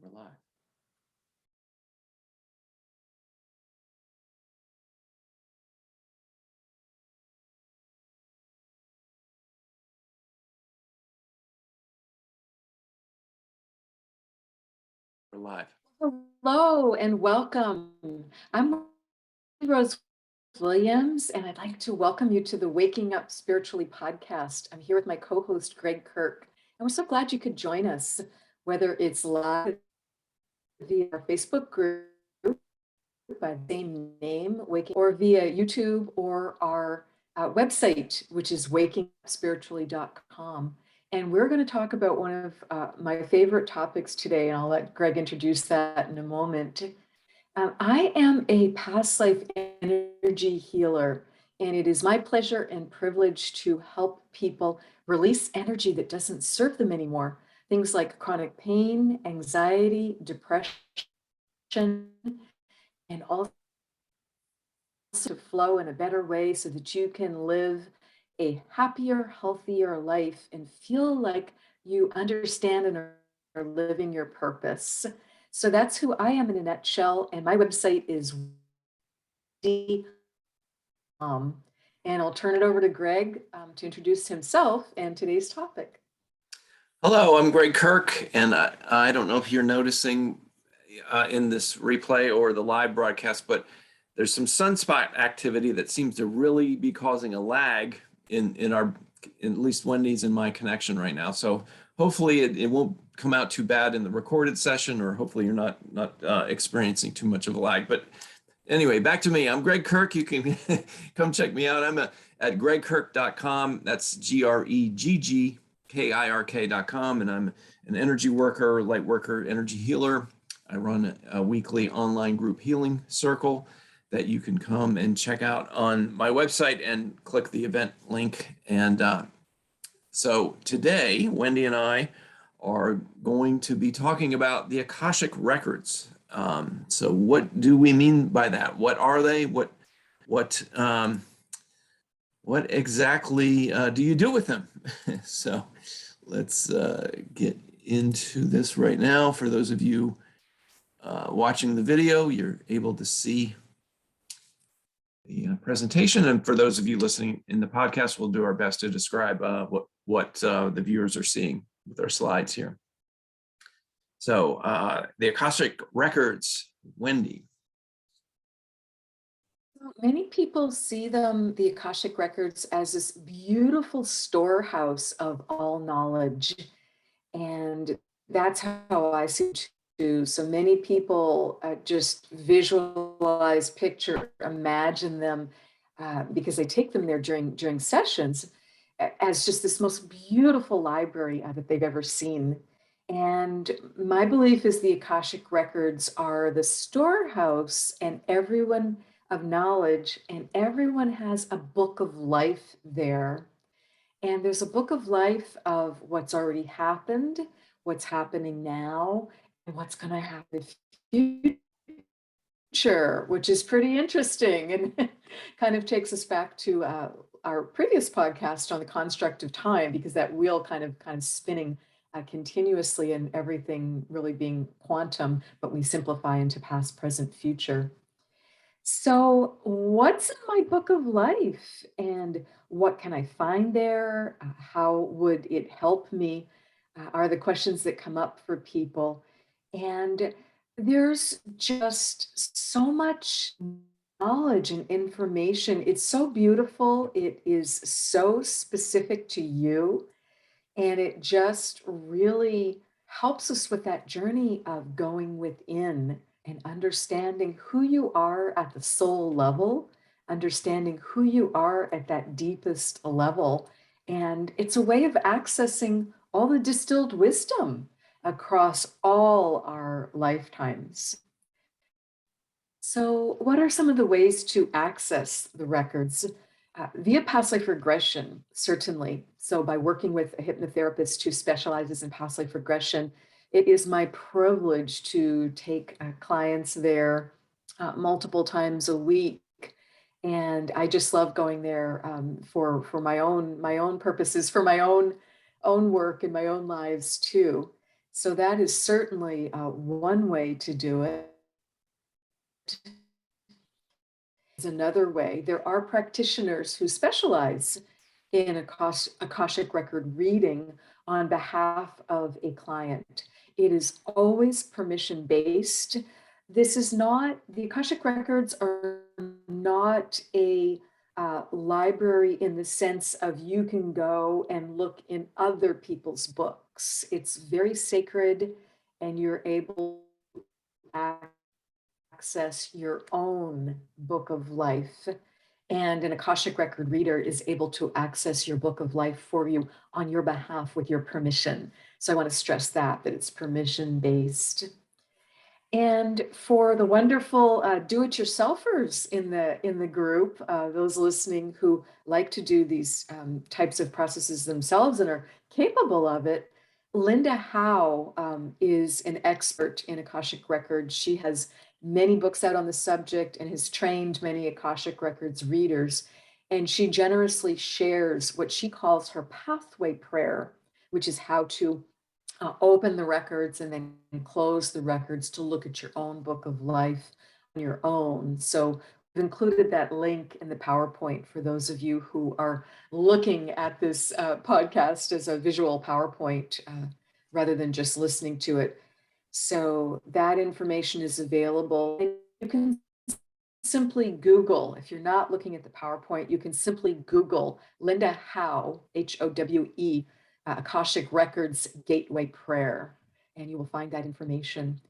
We're live. We're live. Hello and welcome. I'm Rose Williams, and I'd like to welcome you to the Waking Up Spiritually podcast. I'm here with my co-host, Gregg Kirk, and we're so glad you could join us, whether it's live via our Facebook group by the same name, Waking, or via YouTube or our website, which is wakingupspiritually.com. And we're going to talk about one of my favorite topics today, and I'll let Gregg introduce that in a moment. I am a past life energy healer, and it is my pleasure and privilege to help people release energy that doesn't serve them anymore. Things like chronic pain, anxiety, depression, and also to flow in a better way so that you can live a happier, healthier life and feel like you understand and are living your purpose. So that's who I am in a nutshell. And my website is Wendy. And I'll turn it over to Gregg to introduce himself and today's topic. Hello, I'm Gregg Kirk, and I don't know if you're noticing in this replay or the live broadcast, but there's some sunspot activity that seems to really be causing a lag in at least Wendy's and my connection right now. So hopefully it won't come out too bad in the recorded session, or hopefully you're not experiencing too much of a lag. But anyway, back to me. I'm Gregg Kirk. You can come check me out. I'm at greggkirk.com. That's GREGGKIRK.com, and I'm an energy worker, light worker, energy healer. I run a weekly online group healing circle that you can come and check out on my website and click the event link. And so today, Wendy and I are going to be talking about the Akashic Records. So what do we mean by that? What are they? What exactly do you do with them? So let's get into this right now. For those of you watching the video, you're able to see the presentation, and for those of you listening in the podcast, we'll do our best to describe what the viewers are seeing with our slides here. So the Akashic Records, Wendy. Many people see them, the Akashic Records, as this beautiful storehouse of all knowledge. And that's how I see it too. So many people just visualize, picture, imagine them because they take them there during sessions as just this most beautiful library that they've ever seen. And my belief is the Akashic Records are the storehouse and everyone of knowledge, and everyone has a book of life there. And there's a book of life of what's already happened, what's happening now, and what's going to happen in the future, which is pretty interesting and kind of takes us back to our previous podcast on the construct of time, because that wheel kind of spinning continuously and everything really being quantum, but we simplify into past, present, future. So, what's in my book of life and what can I find there? How would it help me? Are the questions that come up for people. And there's just so much knowledge and information. It's so beautiful. It is so specific to you. And it just really helps us with that journey of going within and understanding who you are at the soul level, understanding who you are at that deepest level. And it's a way of accessing all the distilled wisdom across all our lifetimes. So, what are some of the ways to access the records? Via past life regression, certainly. So, by working with a hypnotherapist who specializes in past life regression, it is my privilege to take clients there multiple times a week, and I just love going there for my own purposes, for my own work and my own lives too. So that is certainly one way to do it. Is another way. There are practitioners who specialize in Akashic record reading on behalf of a client. It is always permission based. This is not, the Akashic records are not a library in the sense of you can go and look in other people's books. It's very sacred, and you're able to access your own book of life. And an Akashic record reader is able to access your book of life for you on your behalf with your permission. So I want to stress that it's permission based. And for the wonderful do-it-yourselfers in the group, those listening who like to do these types of processes themselves and are capable of it, Linda Howe is an expert in Akashic Records. She has many books out on the subject and has trained many Akashic Records readers. And she generously shares what she calls her pathway prayer, which is how to open the records and then close the records to look at your own book of life on your own. So we've included that link in the PowerPoint for those of you who are looking at this podcast as a visual PowerPoint rather than just listening to it. So that information is available. You can simply Google, if you're not looking at the PowerPoint, you can simply Google Linda Howe, Howe, Akashic Records Gateway Prayer, and you will find that information.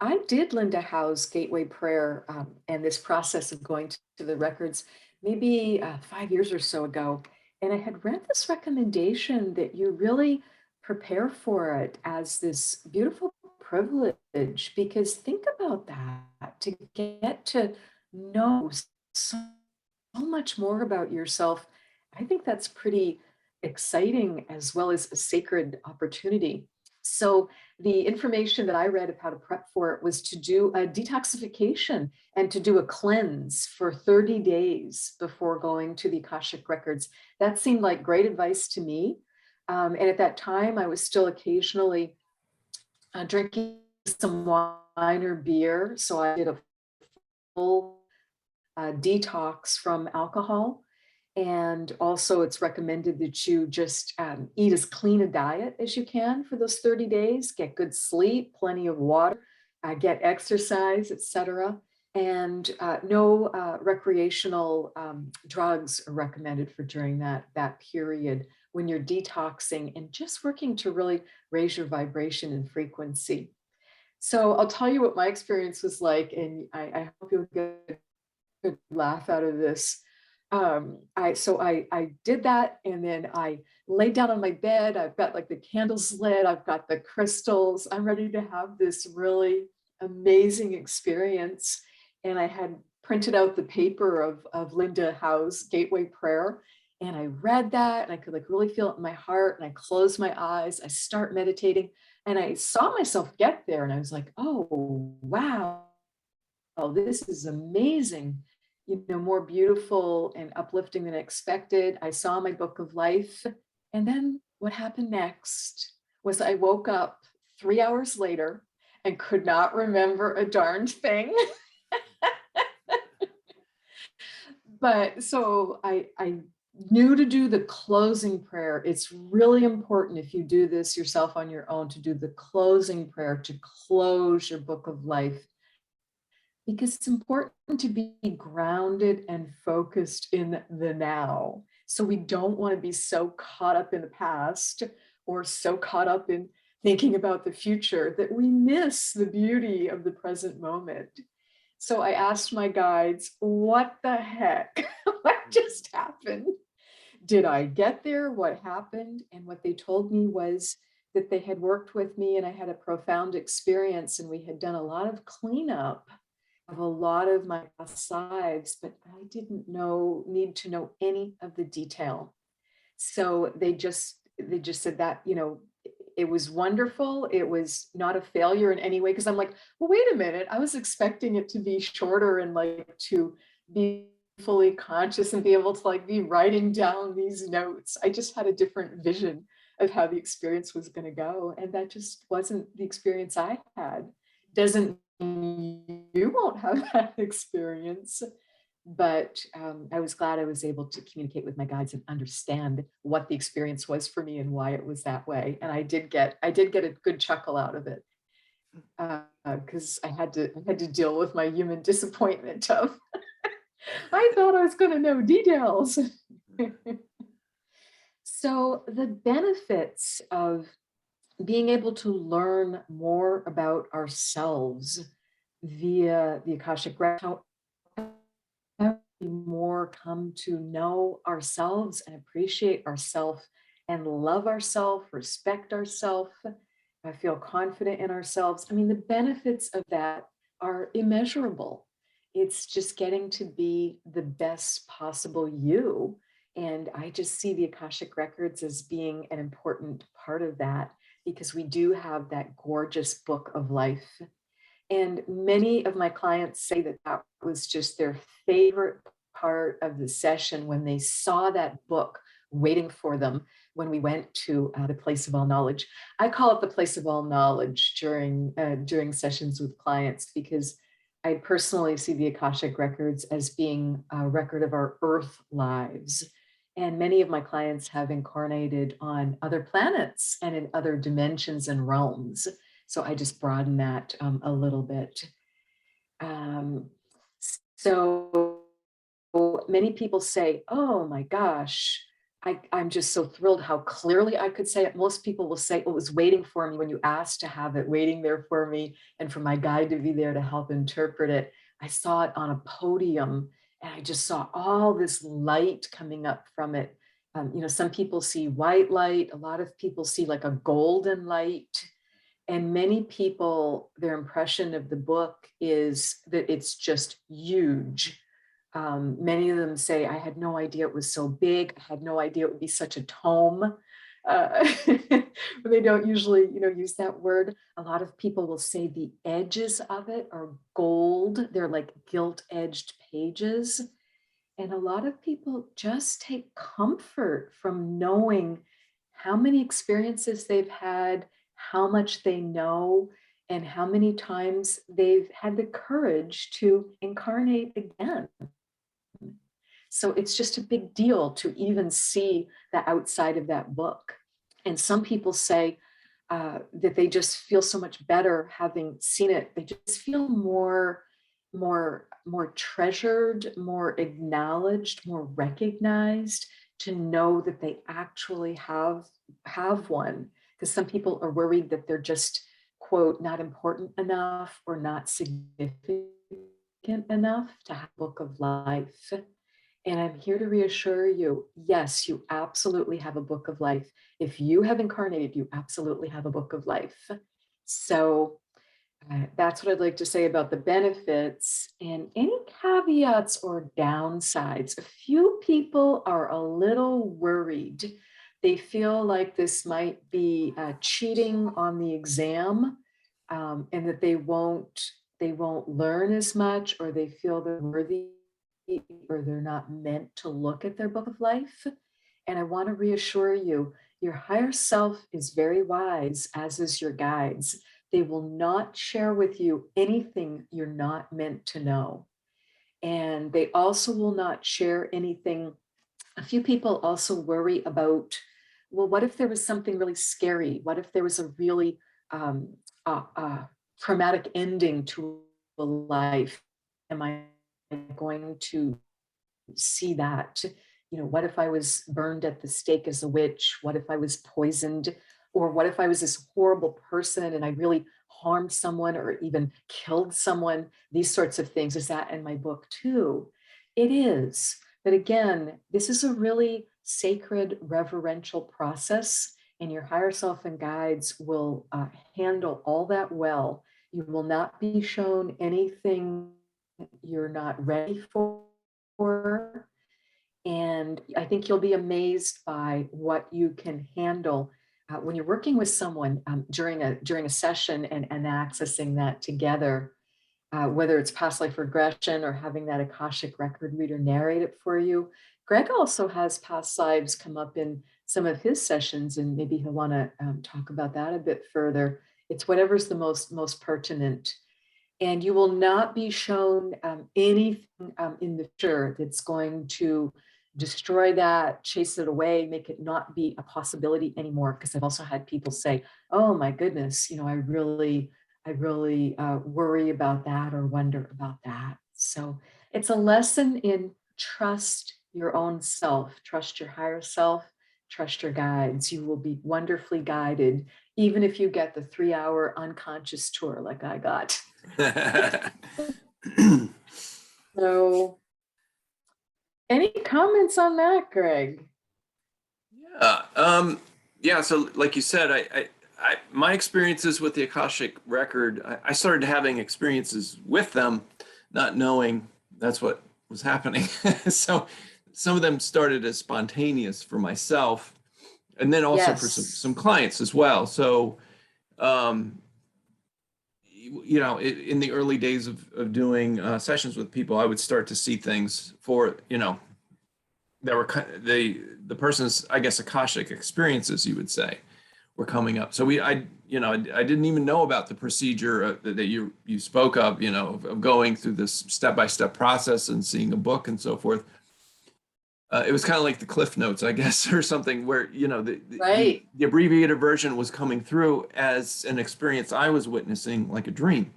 I did Linda Howe's Gateway Prayer and this process of going to the records maybe 5 years or so ago. And I had read this recommendation that you really prepare for it as this beautiful privilege, because think about that, to get to know so much more about yourself. I think that's pretty exciting as well as a sacred opportunity. So the information that I read of how to prep for it was to do a detoxification and to do a cleanse for 30 days before going to the Akashic Records. That seemed like great advice to me. And at that time, I was still occasionally drinking some wine or beer. So I did a full detox from alcohol. And also it's recommended that you just eat as clean a diet as you can for those 30 days, get good sleep, plenty of water, get exercise, etc. And no recreational drugs are recommended for during that period when you're detoxing and just working to really raise your vibration and frequency. So I'll tell you what my experience was like, and I hope you'll get a good laugh out of this. I did that, and then I laid down on my bed. I've got like the candles lit, I've got the crystals. I'm ready to have this really amazing experience. And I had printed out the paper of Linda Howe's Gateway Prayer. And I read that, and I could like really feel it in my heart. And I closed my eyes, I start meditating, and I saw myself get there. And I was like, oh, wow, this is amazing. More beautiful and uplifting than expected. I saw my book of life. And then what happened next was I woke up 3 hours later and could not remember a darned thing. But so I knew to do the closing prayer. It's really important if you do this yourself on your own to do the closing prayer to close your book of life, because it's important to be grounded and focused in the now. So we don't want to be so caught up in the past or so caught up in thinking about the future that we miss the beauty of the present moment. So I asked my guides, what the heck? What just happened? Did I get there? What happened? And what they told me was that they had worked with me and I had a profound experience, and we had done a lot of cleanup of a lot of my past lives, but I didn't need to know any of the detail. So they just said that, it was wonderful. It was not a failure in any way. Cause I'm like, well, wait a minute. I was expecting it to be shorter and like to be fully conscious and be able to like be writing down these notes. I just had a different vision of how the experience was going to go. And that just wasn't the experience I had. Doesn't mean you won't have that experience. But I was glad I was able to communicate with my guides and understand what the experience was for me and why it was that way. And I did get a good chuckle out of it because I had to deal with my human disappointment of I thought I was going to know details. So the benefits of being able to learn more about ourselves via the Akashic Records, how we more come to know ourselves and appreciate ourselves and love ourselves, respect ourselves, feel confident in ourselves. I mean, the benefits of that are immeasurable. It's just getting to be the best possible you. And I just see the Akashic Records as being an important part of that because we do have that gorgeous book of life. And many of my clients say that that was just their favorite part of the session when they saw that book waiting for them when we went to the place of all knowledge. I call it the place of all knowledge during sessions with clients because I personally see the Akashic Records as being a record of our earth lives. And many of my clients have incarnated on other planets and in other dimensions and realms. So I just broaden that a little bit. Um, so many people say, oh my gosh, I'm just so thrilled how clearly I could say it. Most people will say, oh, it was waiting for me when you asked to have it, waiting there for me, and for my guide to be there to help interpret it. I saw it on a podium and I just saw all this light coming up from it. Some people see white light, a lot of people see like a golden light. And many people, their impression of the book is that it's just huge. Many of them say, I had no idea it was so big. I had no idea it would be such a tome. They don't usually, use that word. A lot of people will say the edges of it are gold. They're like gilt-edged pages. And a lot of people just take comfort from knowing how many experiences they've had, how much they know, and how many times they've had the courage to incarnate again. So it's just a big deal to even see the outside of that book. And some people say that they just feel so much better having seen it. They just feel more treasured, more acknowledged, more recognized to know that they actually have one. Because some people are worried that they're just, quote, not important enough or not significant enough to have a book of life. And I'm here to reassure you, yes, you absolutely have a book of life. If you have incarnated, you absolutely have a book of life. So that's what I'd like to say about the benefits and any caveats or downsides. A few people are a little worried. They feel like this might be cheating on the exam, and that they won't learn as much, or they feel they're worthy, or they're not meant to look at their book of life. And I want to reassure you, your higher self is very wise, as is your guides. They will not share with you anything you're not meant to know. And they also will not share anything. A few people also worry about, well, what if there was something really scary? What if there was a really um, traumatic ending to a life? Am I going to see that? What if I was burned at the stake as a witch? What if I was poisoned? Or what if I was this horrible person and I really harmed someone or even killed someone? These sorts of things. Is that in my book too? It is. But again, this is a really sacred, reverential process, and your higher self and guides will handle all that well. You will not be shown anything you're not ready for. And I think you'll be amazed by what you can handle when you're working with someone during a session and accessing that together, whether it's past life regression or having that Akashic record reader narrate it for you. Gregg also has past lives come up in some of his sessions, and maybe he'll want to talk about that a bit further. It's whatever's the most pertinent. And you will not be shown anything in the future that's going to destroy that, chase it away, make it not be a possibility anymore. Because I've also had people say, "Oh my goodness, I really worry about that or wonder about that." So it's a lesson in trust your own self, trust your higher self, trust your guides. You will be wonderfully guided, even if you get the 3-hour unconscious tour like I got. So, any comments on that, Gregg? Yeah. So, like you said, my experiences with the Akashic record, I started having experiences with them, not knowing that's what was happening. So, some of them started as spontaneous for myself, and then also for some Yes. clients as well. So, in the early days of doing sessions with people, I would start to see things for, that were the person's, I guess, Akashic experiences, you would say, were coming up. So I didn't even know about the procedure that you spoke of, of going through this step-by-step process and seeing a book and so forth. It was kind of like the Cliff Notes, I guess, or something, where Right. the abbreviated version was coming through as an experience I was witnessing, like a dream.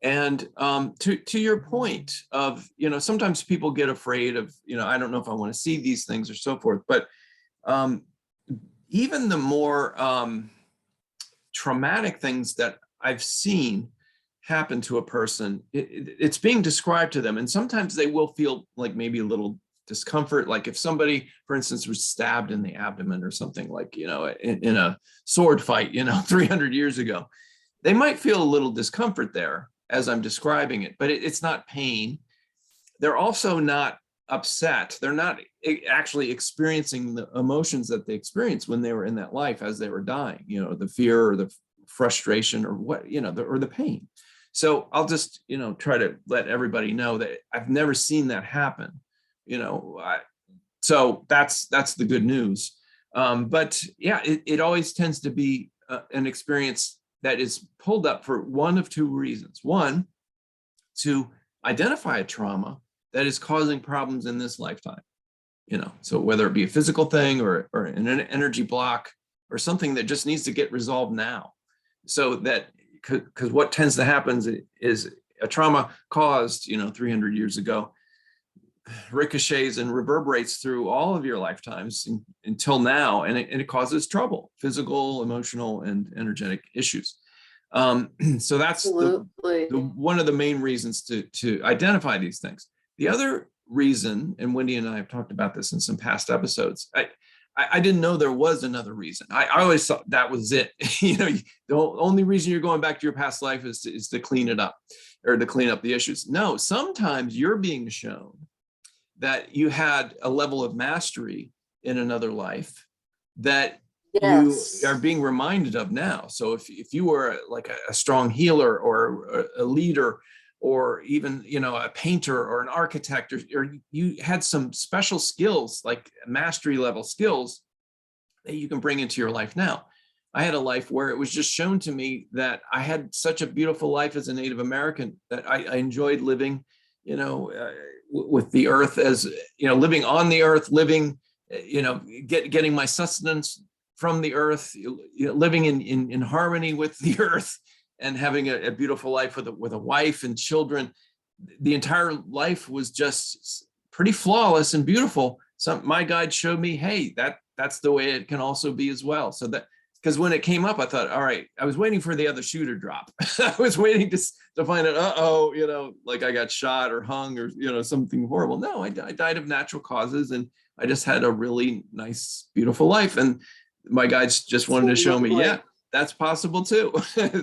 And to your point of, sometimes people get afraid of, I don't know if I want to see these things or so forth, but even the more traumatic things that I've seen happen to a person, it's being described to them. And sometimes they will feel like maybe a little discomfort. Like if somebody, for instance, was stabbed in the abdomen or something, like, in a sword fight, 300 years ago, they might feel a little discomfort there as I'm describing it, but it's not pain. They're also not upset. They're not actually experiencing the emotions that they experienced when they were in that life as they were dying, the fear or the frustration or what, or the pain. So I'll just, try to let everybody know that I've never seen that happen, so that's the good news. But yeah, it always tends to be an experience that is pulled up for one of two reasons. One, to identify a trauma that is causing problems in this lifetime, so whether it be a physical thing or an energy block or something that just needs to get resolved now. So that, because what tends to happen is a trauma caused, 300 years ago, ricochets and reverberates through all of your lifetimes until now, and it causes trouble, physical, emotional, and energetic issues. So that's one of the main reasons to identify these things. The other reason, and Wendy and I have talked about this in some past episodes, I didn't know there was another reason. I always thought that was it. The only reason you're going back to your past life is to clean it up, or to clean up the issues. No, sometimes you're being shown that you had a level of mastery in another life that you are being reminded of now. So if you were like a strong healer or a leader, or even, a painter or an architect, or you had some special skills, like mastery level skills that you can bring into your life now. I had a life where it was just shown to me that I had such a beautiful life as a Native American, that I enjoyed living, with the earth, as, living on the earth, living, getting my sustenance from the earth, living in harmony with the earth, and having a beautiful life with a wife and children. The entire life was just pretty flawless and beautiful. So my guide showed me, hey, that's the way it can also be as well. So that, because when it came up, I thought, all right, I was waiting for the other shoe to drop. I was waiting to find out, like I got shot or hung or, something horrible. No, I died of natural causes, and I just had a really nice, beautiful life. And my guides just wanted to show me, yeah, that's possible too.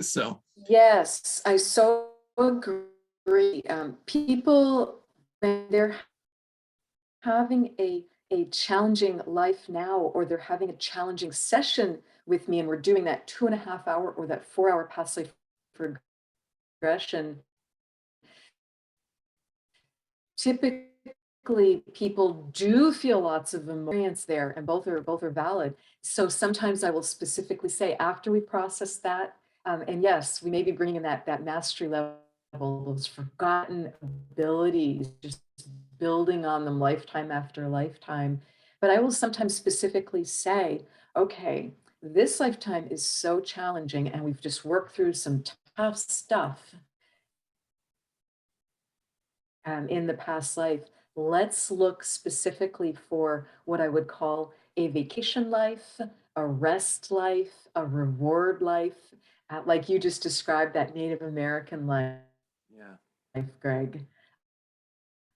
So. Yes, I so agree. People, when they're having a challenging life now, or they're having a challenging session with me, and we're doing that 2.5 hour or that 4-hour past life regression, typically people do feel lots of experience there, and both are valid. So sometimes I will specifically say, after we process that, and yes, we may be bringing in that mastery level, those forgotten abilities, just building on them lifetime after lifetime. But I will sometimes specifically say, okay, this lifetime is so challenging, and we've just worked through some tough stuff in the past life. Let's look specifically for what I would call a vacation life, a rest life, a reward life, like you just described that Native American life, Yeah. Gregg,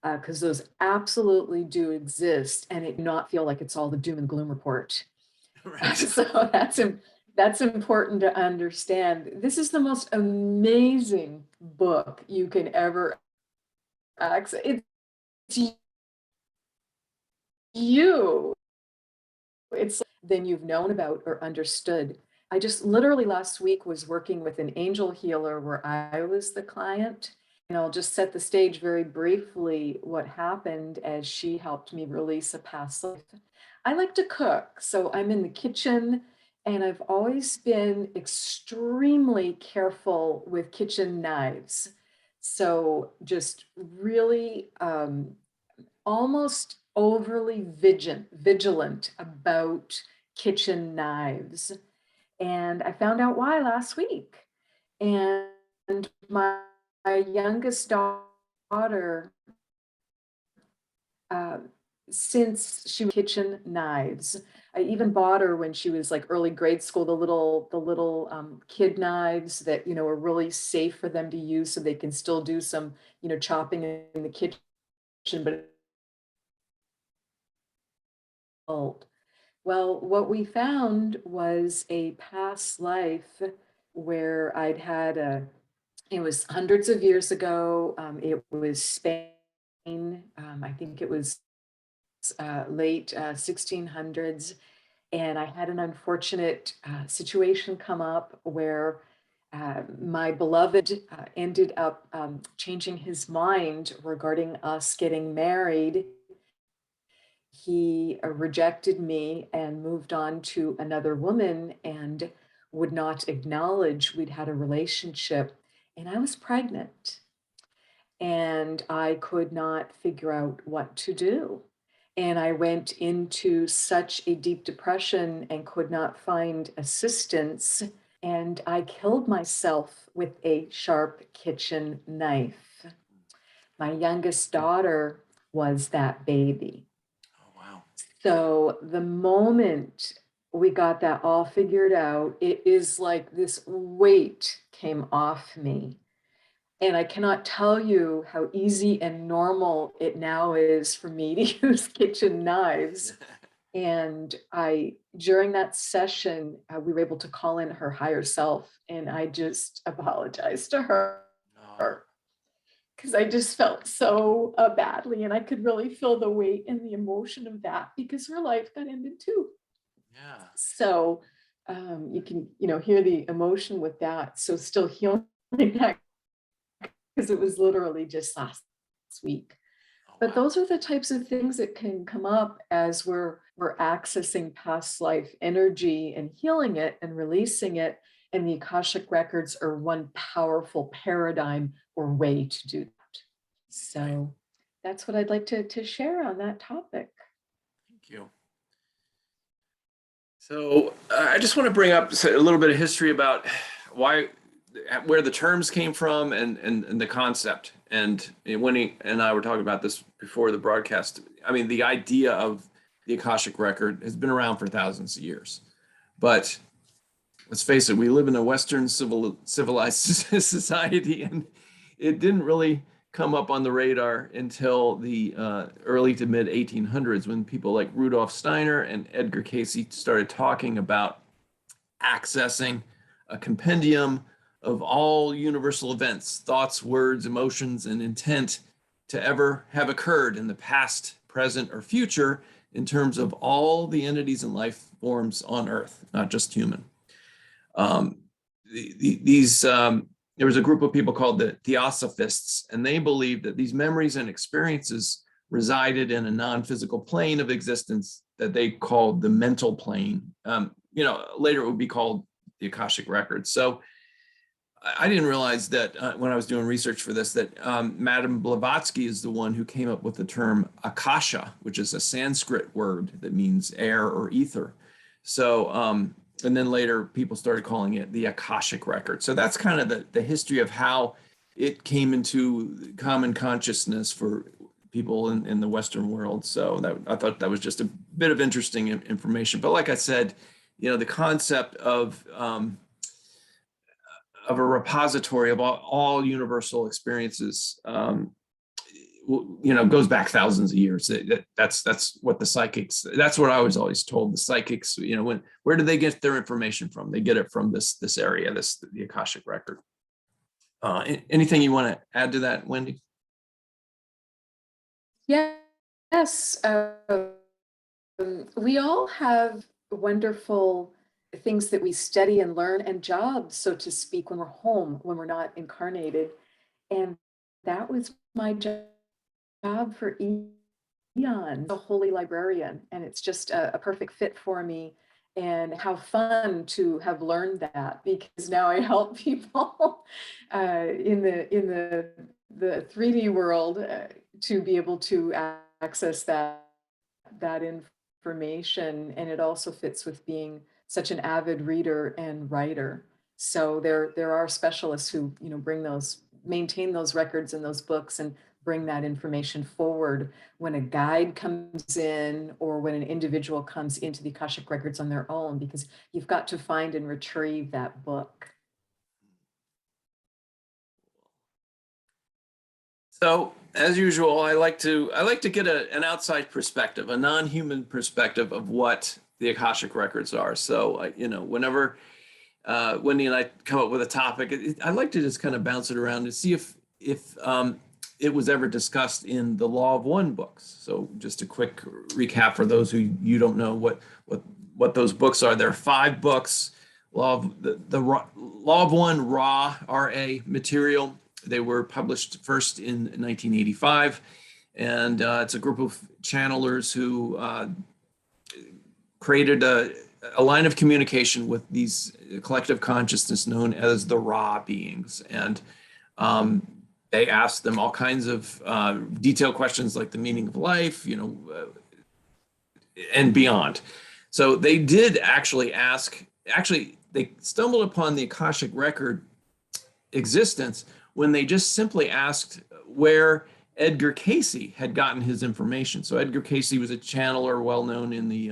because those absolutely do exist, and it not feel like it's all the doom and gloom report. Right. So that's important to understand. This is the most amazing book you can ever access. It's you. It's than you've known about or understood. I just literally last week was working with an angel healer where I was the client. And I'll just set the stage very briefly what happened as she helped me release a past life. I like to cook, so I'm in the kitchen, and I've always been extremely careful with kitchen knives. So just really almost overly vigilant about kitchen knives. And I found out why last week. And my youngest daughter, uh, since she was kitchen knives, I even bought her when she was like early grade school, the little kid knives that, are really safe for them to use so they can still do some, chopping in the kitchen, but old. Well, what we found was a past life where I'd had it was hundreds of years ago. It was Spain. I think it was late 1600s. And I had an unfortunate situation come up where my beloved ended up changing his mind regarding us getting married. He rejected me and moved on to another woman and would not acknowledge we'd had a relationship. And I was pregnant, and I could not figure out what to do. And I went into such a deep depression and could not find assistance. And I killed myself with a sharp kitchen knife. My youngest daughter was that baby. Oh, wow. So the moment we got that all figured out, it is like this weight came off me. And I cannot tell you how easy and normal it now is for me to use kitchen knives. And during that session, we were able to call in her higher self, and I just apologized to her No. because I just felt so badly, and I could really feel the weight and the emotion of that because her life got ended too. Yeah. So you can, hear the emotion with that. So still healing that because it was literally just last week. Oh, But wow. those are the types of things that can come up as we're accessing past life energy and healing it and releasing it. And the Akashic Records are one powerful paradigm or way to do that. So that's what I'd like to share on that topic. Thank you. So I just want to bring up a little bit of history about where the terms came from and the concept. And Wendy and I were talking about this before the broadcast. I mean, the idea of the Akashic Record has been around for thousands of years. But let's face it, we live in a Western civilized society, and it didn't really come up on the radar until the early to mid 1800s when people like Rudolf Steiner and Edgar Cayce started talking about accessing a compendium of all universal events, thoughts, words, emotions, and intent to ever have occurred in the past, present, or future in terms of all the entities and life forms on Earth, not just human. There was a group of people called the Theosophists, and they believed that these memories and experiences resided in a non-physical plane of existence that they called the mental plane. Later it would be called the Akashic Records. So I didn't realize that when I was doing research for this, that Madame Blavatsky is the one who came up with the term Akasha, which is a Sanskrit word that means air or ether. So, and then later people started calling it the Akashic Record. So that's kind of the history of how it came into common consciousness for people in the Western world. So I thought that was just a bit of interesting information. But like I said, the concept of a repository of all universal experiences, goes back thousands of years. That's what the psychics. That's what I was always told. The psychics, where do they get their information from? They get it from this area, the Akashic Record. Anything you want to add to that, Wendy? Yes. We all have wonderful things that we study and learn and jobs, so to speak, when we're home, when we're not incarnated. And that was my job for eons, a holy librarian. And it's just a perfect fit for me. And how fun to have learned that, because now I help people in the 3D world to be able to access that information. And it also fits with being such an avid reader and writer. So there are specialists who maintain those records and those books and bring that information forward when a guide comes in or when an individual comes into the Akashic Records on their own, because you've got to find and retrieve that book. So as usual, I like to get an outside perspective, a non-human perspective of what the Akashic Records are. So whenever Wendy and I come up with a topic, I like to just kind of bounce it around and see if it was ever discussed in the Law of One books. So just a quick recap for those who you don't know what those books are. There are 5 books. Law of One Ra, R-A material. They were published first in 1985, and it's a group of channelers who created a line of communication with these collective consciousness known as the Ra beings. And they asked them all kinds of detailed questions like the meaning of life, and beyond. So they did actually they stumbled upon the Akashic Record existence when they just simply asked where Edgar Cayce had gotten his information. So Edgar Cayce was a channeler well known in the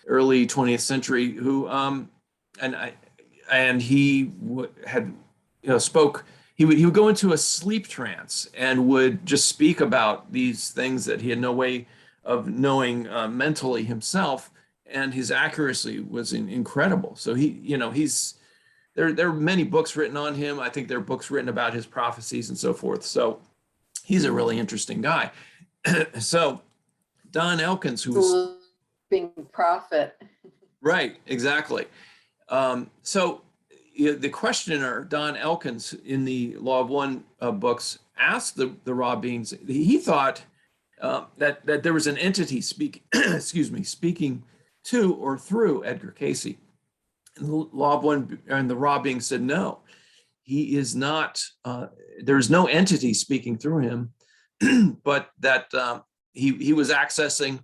early 20th century who he had spoke. He would go into a sleep trance and would just speak about these things that he had no way of knowing mentally himself, and his accuracy was incredible. So there are many books written on him. I think there are books written about his prophecies and so forth. So he's a really interesting guy. So Don Elkins, who was being prophet. Right, exactly. So the questioner, Don Elkins, in the Law of One books, asked the Ra beings. He thought that there was an entity speaking to or through Edgar Cayce. And the Law of One and the Ra beings said no. He is not. There's no entity speaking through him, but that he was accessing,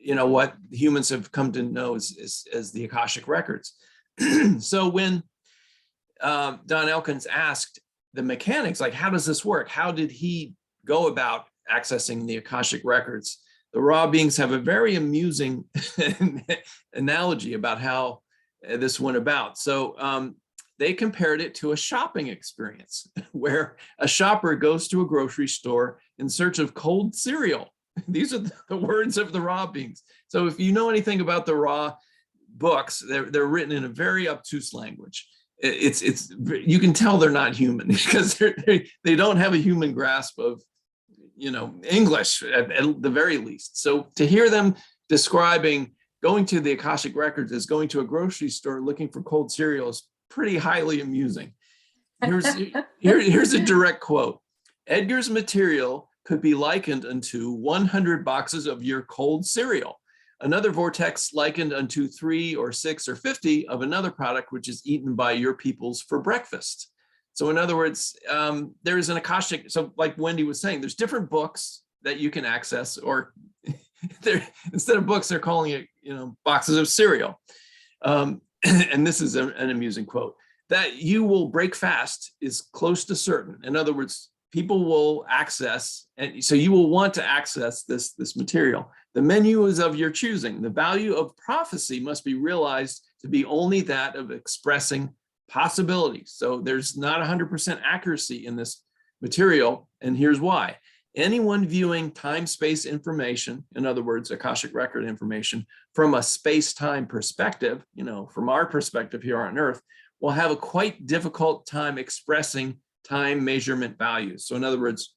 what humans have come to know as the Akashic Records. So when Don Elkins asked the mechanics, like, how does this work? How did he go about accessing the Akashic Records? The Ra beings have a very amusing analogy about how this went about. So they compared it to a shopping experience where a shopper goes to a grocery store in search of cold cereal. These are the words of the Ra beings. So if you know anything about the Ra books, they're written in a very obtuse language. It's you can tell they're not human because they don't have a human grasp of English at the very least. So to hear them describing going to the Akashic Records as going to a grocery store looking for cold cereal is pretty highly amusing. Here's a direct quote. Edgar's material could be likened unto 100 boxes of your cold cereal. Another vortex likened unto 3 or 6 or 50 of another product which is eaten by your peoples for breakfast. So in other words, there is an Akashic, so like Wendy was saying, there's different books that you can access, or instead of books, they're calling it, boxes of cereal. And this is an amusing quote: that you will break fast is close to certain. In other words, people will access, and so you will want to access this material. The menu is of your choosing. The value of prophecy must be realized to be only that of expressing possibilities. So there's not 100% accuracy in this material, and here's why. Anyone viewing time-space information, in other words, Akashic record information, from a space-time perspective, from our perspective here on Earth, will have a quite difficult time expressing time measurement values. So in other words,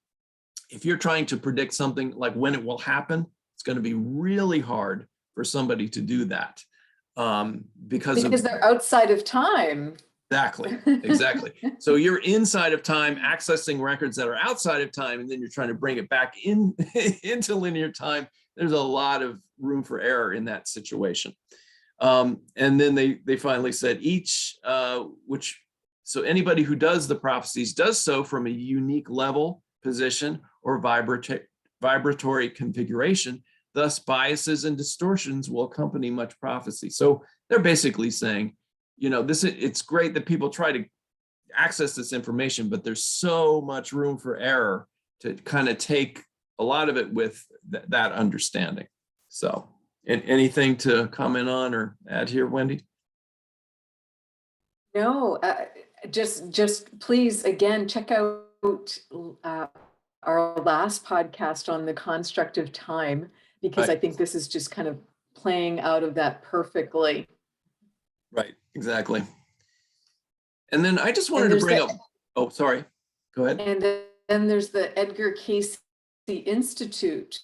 if you're trying to predict something like when it will happen, it's going to be really hard for somebody to do that. Because they're outside of time. Exactly. So you're inside of time, accessing records that are outside of time, and then you're trying to bring it back in into linear time. There's a lot of room for error in that situation. And then they finally said so anybody who does the prophecies does so from a unique level, position, or vibratory configuration. Thus, biases and distortions will accompany much prophecy. So they're basically saying, it's great that people try to access this information, but there's so much room for error to kind of take a lot of it with that understanding. So, anything to comment on or add here, Wendy? No, just please, again, check out our last podcast on the construct of time, because Right. I think this is just kind of playing out of that perfectly. Right, exactly. And then I just wanted to bring up, oh, sorry, go ahead. And then there's the Edgar Cayce Institute,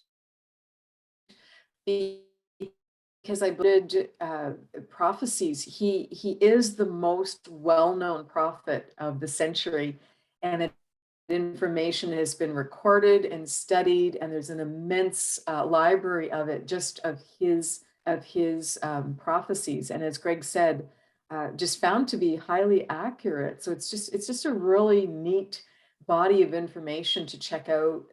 because I did prophecies. He is the most well-known prophet of the century, and information has been recorded and studied, and there's an immense library of it, just of his prophecies. And as Gregg said, just found to be highly accurate. So it's just a really neat body of information to check out.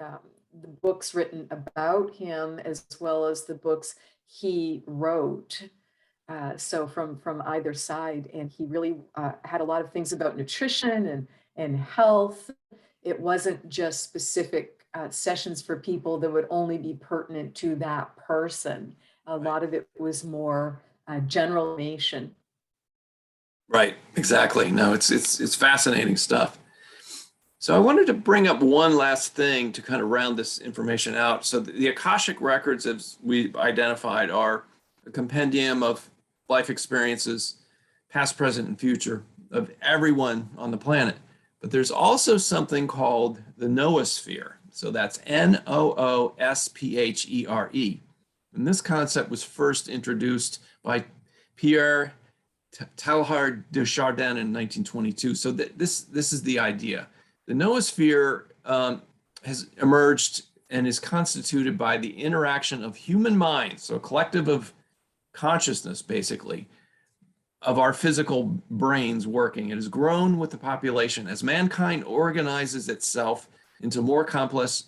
The books written about him, as well as the books he wrote. So from either side, and he really had a lot of things about nutrition and health. It wasn't just specific sessions for people that would only be pertinent to that person. A lot of it was more general information. Right, exactly. No, it's fascinating stuff. So I wanted to bring up one last thing to kind of round this information out. So the Akashic records, as we've identified, are a compendium of life experiences, past, present, and future, of everyone on the planet. But there's also something called the Noosphere. So that's Noosphere. And this concept was first introduced by Pierre Teilhard de Chardin in 1922. So this is the idea. The Noosphere has emerged and is constituted by the interaction of human minds, so a collective of consciousness, basically, of our physical brains working. It has grown with the population. As mankind organizes itself into more complex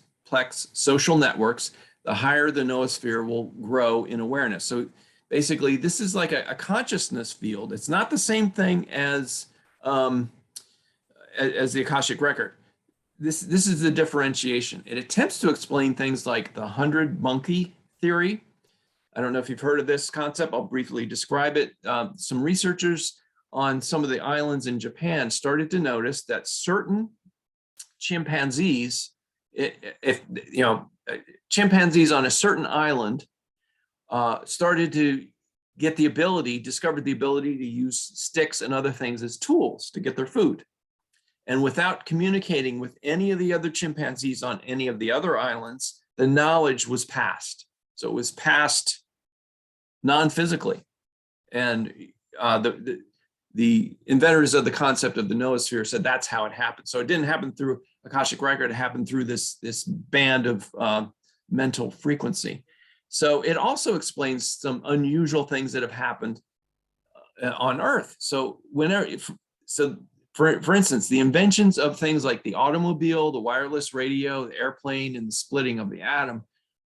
social networks, the higher the noosphere will grow in awareness. So basically, this is like a consciousness field. It's not the same thing as the Akashic record. This is the differentiation. It attempts to explain things like the 100 monkey theory. I don't know if you've heard of this concept. I'll briefly describe it. Some researchers on some of the islands in Japan started to notice that certain chimpanzees, chimpanzees on a certain island started to discovered the ability to use sticks and other things as tools to get their food. And without communicating with any of the other chimpanzees on any of the other islands, the knowledge was passed. So it was passed non-physically. And the inventors of the concept of the noosphere said that's how it happened. So it didn't happen through Akashic Record, it happened through this band of mental frequency. So it also explains some unusual things that have happened on Earth. So for instance, the inventions of things like the automobile, the wireless radio, the airplane, and the splitting of the atom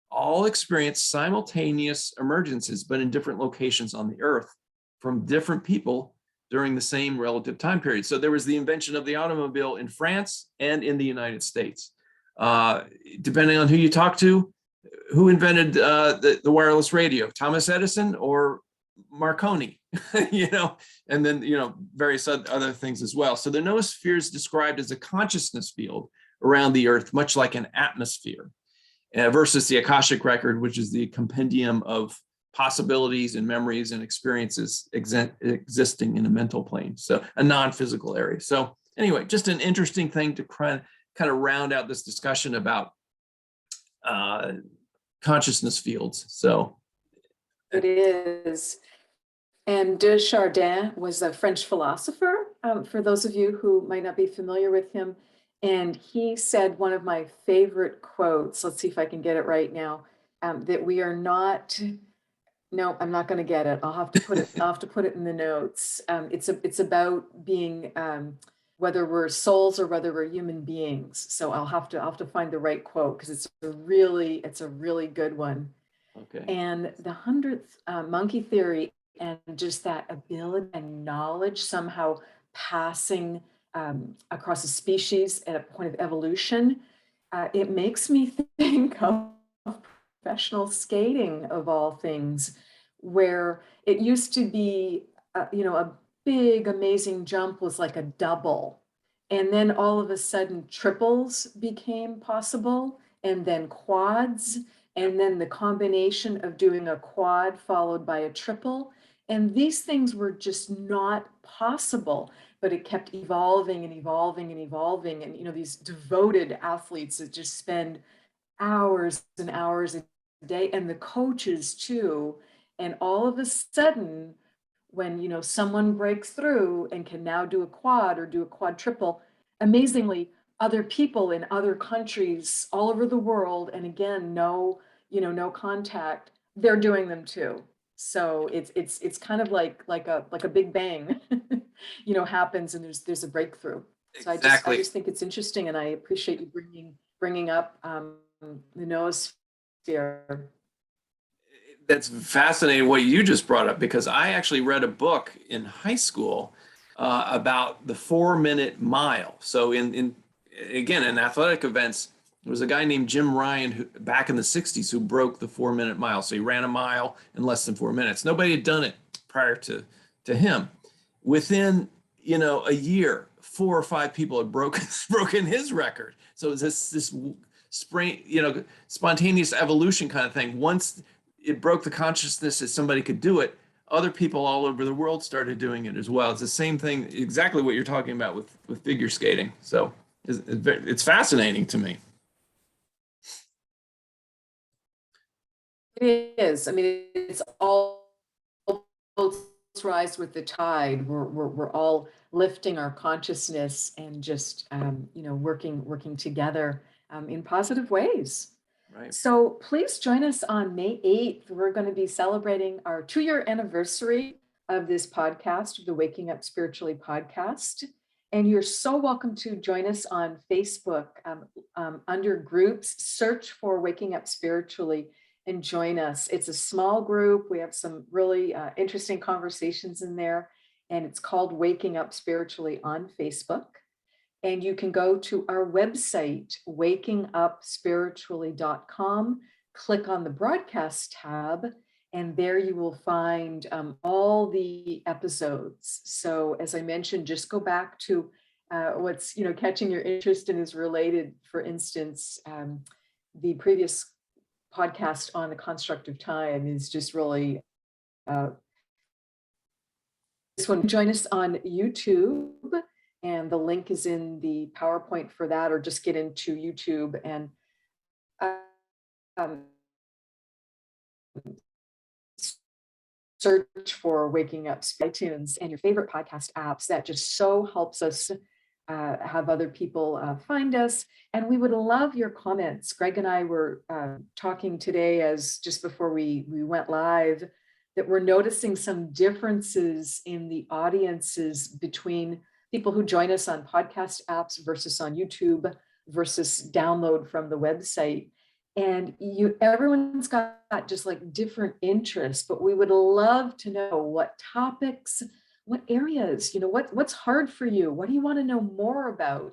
all experienced simultaneous emergences, but in different locations on the Earth from different people during the same relative time period. So there was the invention of the automobile in France and in the United States. Depending on who you talk to, who invented the wireless radio, Thomas Edison or Marconi, and then, various other things as well. So the noosphere is described as a consciousness field around the Earth, much like an atmosphere, versus the Akashic Record, which is the compendium of possibilities and memories and experiences existing in a mental plane, so a non-physical area. So anyway, just an interesting thing to kind of round out this discussion about consciousness fields. So it is. And Desjardins was a French philosopher, for those of you who might not be familiar with him. And he said one of my favorite quotes, let's see if I can get it right now, that we are not, no, I'm not going to get it. I'll have to put it in the notes. It's about being, whether we're souls or whether we're human beings. So I'll have to find the right quote, because it's a really good one. Okay. And the 100th monkey theory, and just that ability and knowledge somehow passing across a species at a point of evolution, it makes me think of professional skating, of all things, where it used to be, a big, amazing jump was like a double. And then all of a sudden, triples became possible, and then quads, and then the combination of doing a quad followed by a triple. And these things were just not possible, but it kept evolving and evolving and evolving. And, these devoted athletes that just spend hours and hours a day, and the coaches too. And all of a sudden, when, someone breaks through and can now do a quad or do a quad triple, amazingly, other people in other countries all over the world, and again, no contact, they're doing them too. So it's kind of like a big bang, happens, and there's a breakthrough. So Exactly. I just think it's interesting, and I appreciate you bringing up the noosphere. That's fascinating what you just brought up, because I actually read a book in high school about the 4-minute mile. So in athletic events, there was a guy named Jim Ryan who, back in the 60s, who broke the 4-minute mile. So he ran a mile in less than 4 minutes. Nobody had done it prior to him. Within a year, 4 or 5 people had broken his record. So it was this spring, spontaneous evolution kind of thing. Once it broke the consciousness that somebody could do it, other people all over the world started doing it as well. It's the same thing, exactly what you're talking about with figure skating. So it's fascinating to me. It is. I mean, it's all boats rise with the tide. We're all lifting our consciousness and just working together in positive ways. Right. So please join us on May 8th. We're going to be celebrating our 2-year anniversary of this podcast, the Waking Up Spiritually podcast. And you're so welcome to join us on Facebook under groups. Search for Waking Up Spiritually and join us. It's a small group. We have some really interesting conversations in there, and it's called Waking Up Spiritually on Facebook. And you can go to our website, wakingupspiritually.com, click on the broadcast tab, and there you will find all the episodes. So as I mentioned, just go back to what's catching your interest and is related. For instance, the previous podcast on the construct of time is just really this one. Join us on YouTube, and the link is in the PowerPoint for that, or just get into YouTube and search for Waking Up iTunes and your favorite podcast apps. That just so helps us have other people find us. And we would love your comments. Gregg and I were talking today, as just before we went live, that we're noticing some differences in the audiences between people who join us on podcast apps versus on YouTube versus download from the website. And everyone's got just like different interests, but we would love to know what topics, what areas, what's hard for you? What do you want to know more about?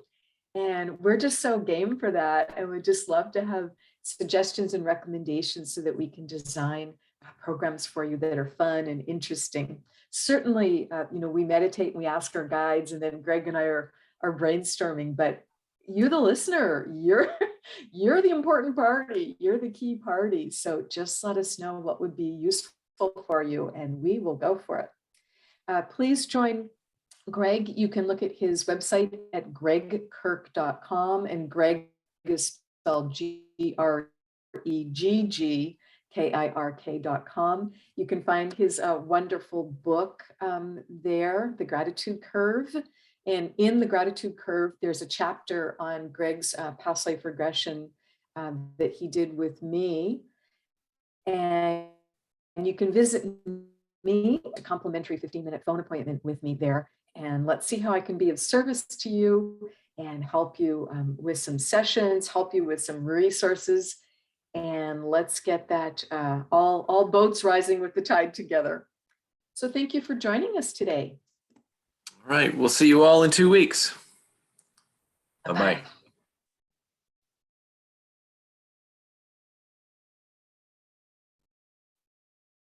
And we're just so game for that. And we'd just love to have suggestions and recommendations so that we can design programs for you that are fun and interesting. Certainly, we meditate and we ask our guides, and then Gregg and I are brainstorming, but you, the listener, you're the important party. You're the key party. So just let us know what would be useful for you, and we will go for it. Please join Gregg. You can look at his website at greggkirk.com, and Gregg is spelled GreggKirk.com. You can find his wonderful book there, The Gratitude Curve. And in the Gratitude Curve, there's a chapter on Gregg's past life regression that he did with me. And you can visit me, a complimentary 15-minute phone appointment with me there. And let's see how I can be of service to you and help you with some sessions, help you with some resources. And let's get that all boats rising with the tide together. So thank you for joining us today. All right. We'll see you all in 2 weeks. Bye-bye. Bye-bye.